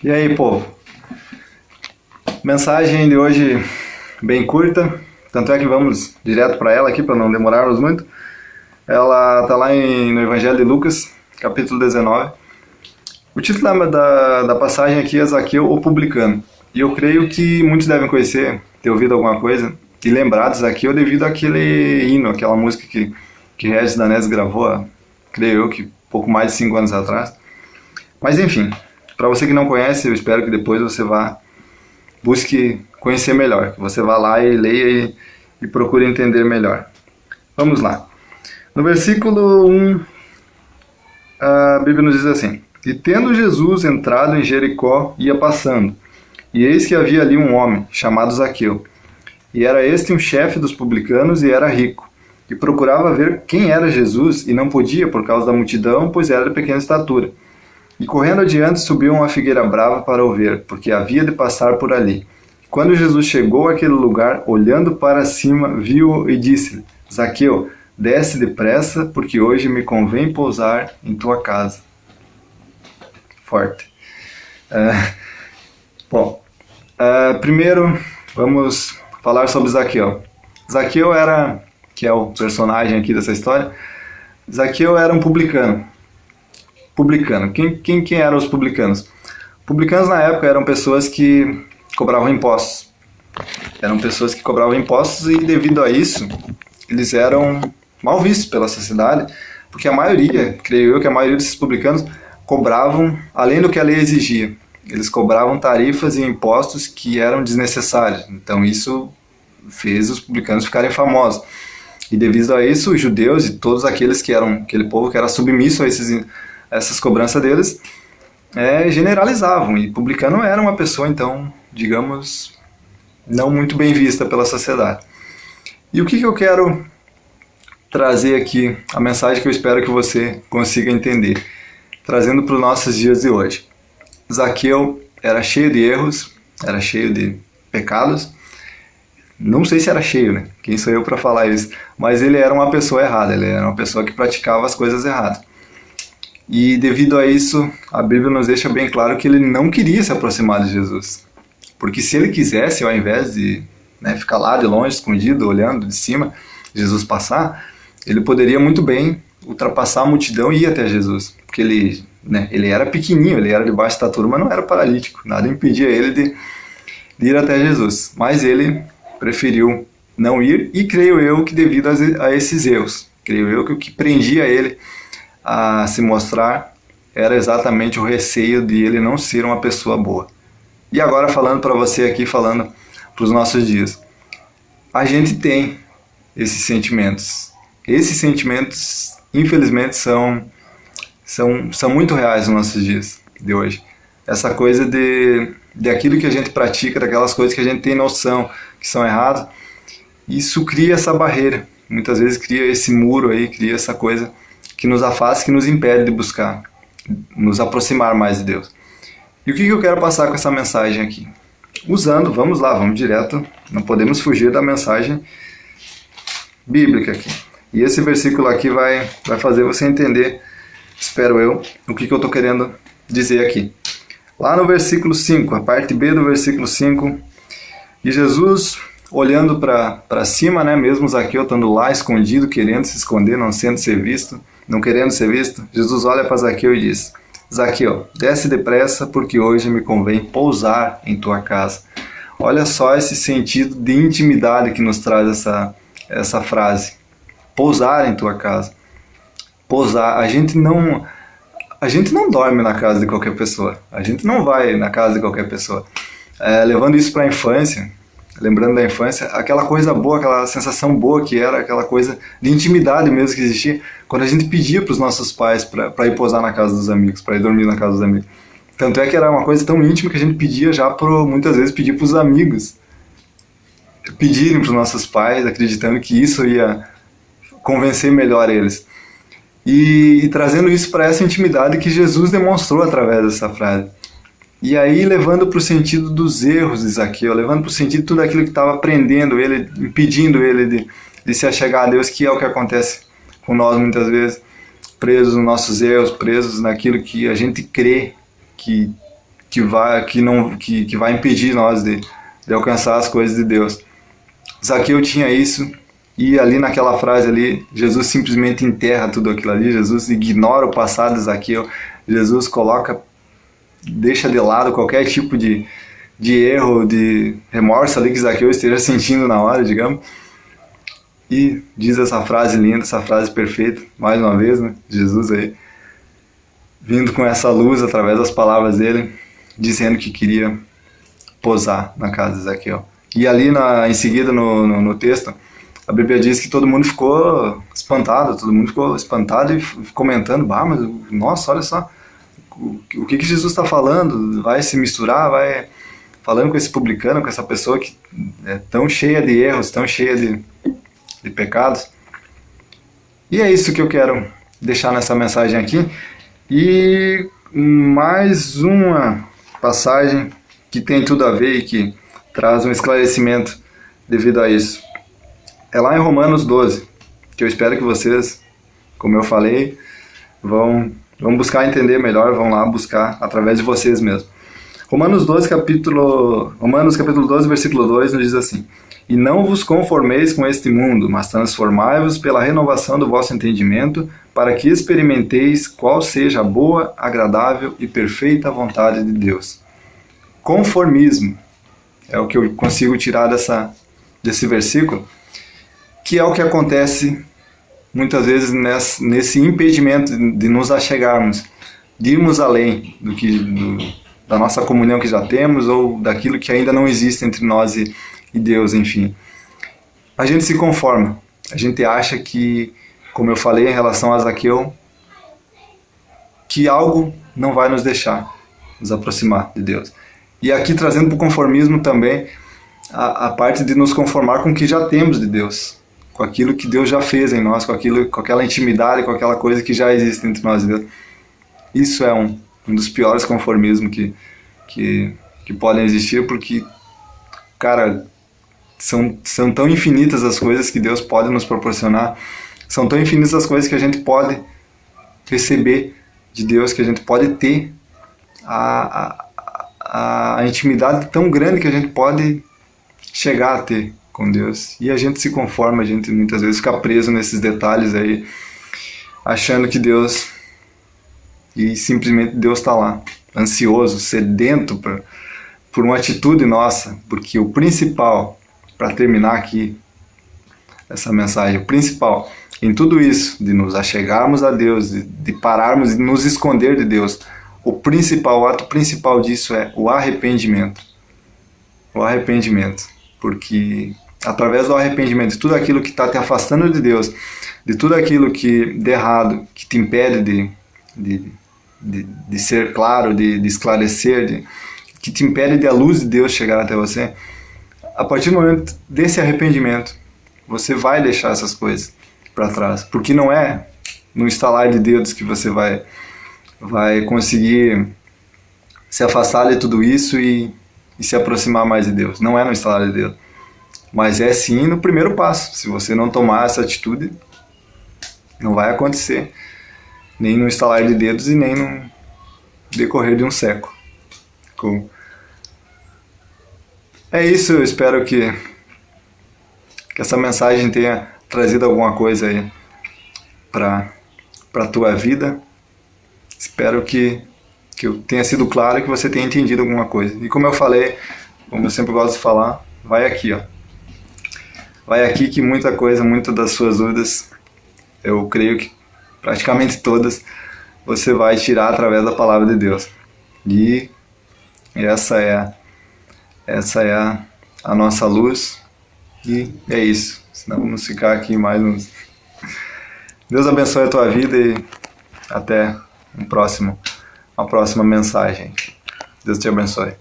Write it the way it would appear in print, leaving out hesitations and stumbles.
E aí, povo? Mensagem de hoje bem curta, tanto é que vamos direto para ela aqui, para não demorarmos muito. Ela está lá no Evangelho de Lucas, capítulo 19. O título da passagem aqui é Zaqueu, o publicano. E eu creio que muitos devem conhecer, ter ouvido alguma coisa, e lembrar de Zaqueu devido àquele hino, aquela música que Regis Danés gravou, creio eu, que pouco mais de 5 anos atrás. Mas enfim, para você que não conhece, eu espero que depois você busque conhecer melhor, que você vá lá e leia e procure entender melhor. Vamos lá. No versículo 1, a Bíblia nos diz assim: E tendo Jesus entrado em Jericó, ia passando, e eis que havia ali um homem, chamado Zaqueu, e era este um chefe dos publicanos e era rico, e procurava ver quem era Jesus, e não podia por causa da multidão, pois era de pequena estatura. E correndo adiante subiu uma figueira brava para o ver, porque havia de passar por ali. Quando Jesus chegou àquele lugar, olhando para cima, viu-o e disse-lhe: Zaqueu, desce depressa, porque hoje me convém pousar em tua casa. Forte. Primeiro vamos falar sobre Zaqueu. Zaqueu que é o personagem aqui dessa história, Zaqueu era um publicano. Quem eram os publicanos? Publicanos na época eram pessoas que cobravam impostos. Eram pessoas que cobravam impostos e devido a isso, eles eram mal vistos pela sociedade, porque a maioria, creio eu que a maioria desses publicanos cobravam além do que a lei exigia. Eles cobravam tarifas e impostos que eram desnecessários. Então isso fez os publicanos ficarem famosos. E devido a isso, os judeus e todos aqueles que eram aquele povo que era submisso a essas cobranças deles, generalizavam, e publicano era uma pessoa, então, digamos, não muito bem vista pela sociedade. E o que eu quero trazer aqui, a mensagem que eu espero que você consiga entender, trazendo para os nossos dias de hoje. Zaqueu era cheio de erros, era cheio de pecados, não sei se era cheio, né? Quem sou eu para falar isso? Mas ele era uma pessoa errada, ele era uma pessoa que praticava as coisas erradas. E devido a isso, a Bíblia nos deixa bem claro que ele não queria se aproximar de Jesus. Porque se ele quisesse, ao invés de ficar lá de longe, escondido, olhando de cima, Jesus passar, ele poderia muito bem ultrapassar a multidão e ir até Jesus. Porque ele era pequenininho, ele era de baixa estatura, mas não era paralítico. Nada impedia ele de ir até Jesus. Mas ele preferiu não ir, e creio eu que devido a esses erros. Creio eu que o que prendia ele a se mostrar era exatamente o receio de ele não ser uma pessoa boa. E agora falando para você aqui, falando para os nossos dias, a gente tem esses sentimentos. Esses sentimentos, infelizmente, são muito reais nos nossos dias de hoje. Essa coisa de aquilo que a gente pratica, daquelas coisas que a gente tem noção que são erradas, isso cria essa barreira. Muitas vezes cria esse muro aí, cria essa coisa que nos afasta, que nos impede de buscar, nos aproximar mais de Deus. E o que eu quero passar com essa mensagem aqui? Vamos direto, não podemos fugir da mensagem bíblica aqui. E esse versículo aqui vai fazer você entender, espero eu, o que eu estou querendo dizer aqui. Lá no versículo 5, a parte B do versículo 5, e Jesus olhando para cima, mesmo Zaqueu estando lá escondido, querendo se esconder, não querendo ser visto, Jesus olha para Zaqueu e diz: Zaqueu, desce depressa, porque hoje me convém pousar em tua casa. Olha só esse sentido de intimidade que nos traz essa frase. Pousar em tua casa. Pousar. A gente não dorme na casa de qualquer pessoa. A gente não vai na casa de qualquer pessoa. Levando isso para a infância, lembrando da infância, aquela coisa boa, aquela sensação boa que era, aquela coisa de intimidade mesmo que existia, quando a gente pedia para os nossos pais para ir pousar na casa dos amigos, para ir dormir na casa dos amigos. Tanto é que era uma coisa tão íntima que a gente pedia muitas vezes pedir para os amigos pedirem para os nossos pais, acreditando que isso ia convencer melhor eles. E trazendo isso para essa intimidade que Jesus demonstrou através dessa frase. E aí levando para o sentido dos erros de Zaqueu, levando para o sentido de tudo aquilo que estava prendendo ele, impedindo ele de se achegar a Deus, que é o que acontece com nós muitas vezes, presos nos nossos erros, presos naquilo que a gente crê que que vai impedir nós de alcançar as coisas de Deus. Zaqueu tinha isso, e ali naquela frase ali, Jesus simplesmente enterra tudo aquilo ali, Jesus ignora o passado de Zaqueu, Jesus deixa de lado qualquer tipo de erro, de remorso ali que Zaqueu esteja sentindo na hora, digamos, e diz essa frase linda, essa frase perfeita, mais uma vez, né? Jesus aí, vindo com essa luz através das palavras dele, dizendo que queria posar na casa de Zaqueu. E ali em seguida no texto, a Bíblia diz que todo mundo ficou espantado e comentando, mas nossa, olha só, o que Jesus está falando, vai se misturar, vai falando com esse publicano, com essa pessoa que é tão cheia de erros, tão cheia de pecados. E é isso que eu quero deixar nessa mensagem aqui. E mais uma passagem que tem tudo a ver e que traz um esclarecimento devido a isso. É lá em Romanos 12, que eu espero que vocês, como eu falei, vão buscar entender melhor, vão lá buscar através de vocês mesmos. Romanos capítulo 12, versículo 2 nos diz assim: E não vos conformeis com este mundo, mas transformai-vos pela renovação do vosso entendimento, para que experimenteis qual seja a boa, agradável e perfeita vontade de Deus. Conformismo é o que eu consigo tirar desse versículo, que é o que acontece muitas vezes nesse impedimento de nos achegarmos, de irmos além da nossa comunhão que já temos ou daquilo que ainda não existe entre nós e Deus, enfim. A gente se conforma, a gente acha que, como eu falei em relação a Zaqueu, que algo não vai nos deixar nos aproximar de Deus. E aqui trazendo para o conformismo também a parte de nos conformar com o que já temos de Deus, com aquilo que Deus já fez em nós, com aquela intimidade, com aquela coisa que já existe entre nós e Deus. Isso é um dos piores conformismos que podem existir, porque, cara, são tão infinitas as coisas que Deus pode nos proporcionar, são tão infinitas as coisas que a gente pode receber de Deus, que a gente pode ter a intimidade tão grande que a gente pode chegar a ter com Deus. E a gente se conforma, a gente muitas vezes fica preso nesses detalhes aí, achando que Deus, e simplesmente Deus está lá, ansioso, sedento por uma atitude nossa, porque o principal, para terminar aqui essa mensagem, o principal em tudo isso, de nos achegarmos a Deus, de pararmos de nos esconder de Deus, o ato principal disso é o arrependimento. O arrependimento, porque através do arrependimento de tudo aquilo que está te afastando de Deus, de tudo aquilo que de errado, que te impede de ser claro, de esclarecer, que te impede de a luz de Deus chegar até você, a partir do momento desse arrependimento, você vai deixar essas coisas para trás, porque não é no estalar de dedos que você vai conseguir se afastar de tudo isso e se aproximar mais de Deus. Não é no estalar de dedos, mas é sim no primeiro passo. Se você não tomar essa atitude, não vai acontecer, nem no estalar de dedos e nem no decorrer de um século. É isso, eu espero que essa mensagem tenha trazido alguma coisa aí para a tua vida. Espero que eu tenha sido claro e que você tenha entendido alguma coisa. E como eu falei, como eu sempre gosto de falar, vai aqui, ó. Vai aqui que muita coisa, muitas das suas dúvidas, eu creio que praticamente todas, você vai tirar através da palavra de Deus. E essa é a nossa luz. E é isso. Senão vamos ficar aqui mais uns... Deus abençoe a tua vida e até uma próxima mensagem. Deus te abençoe.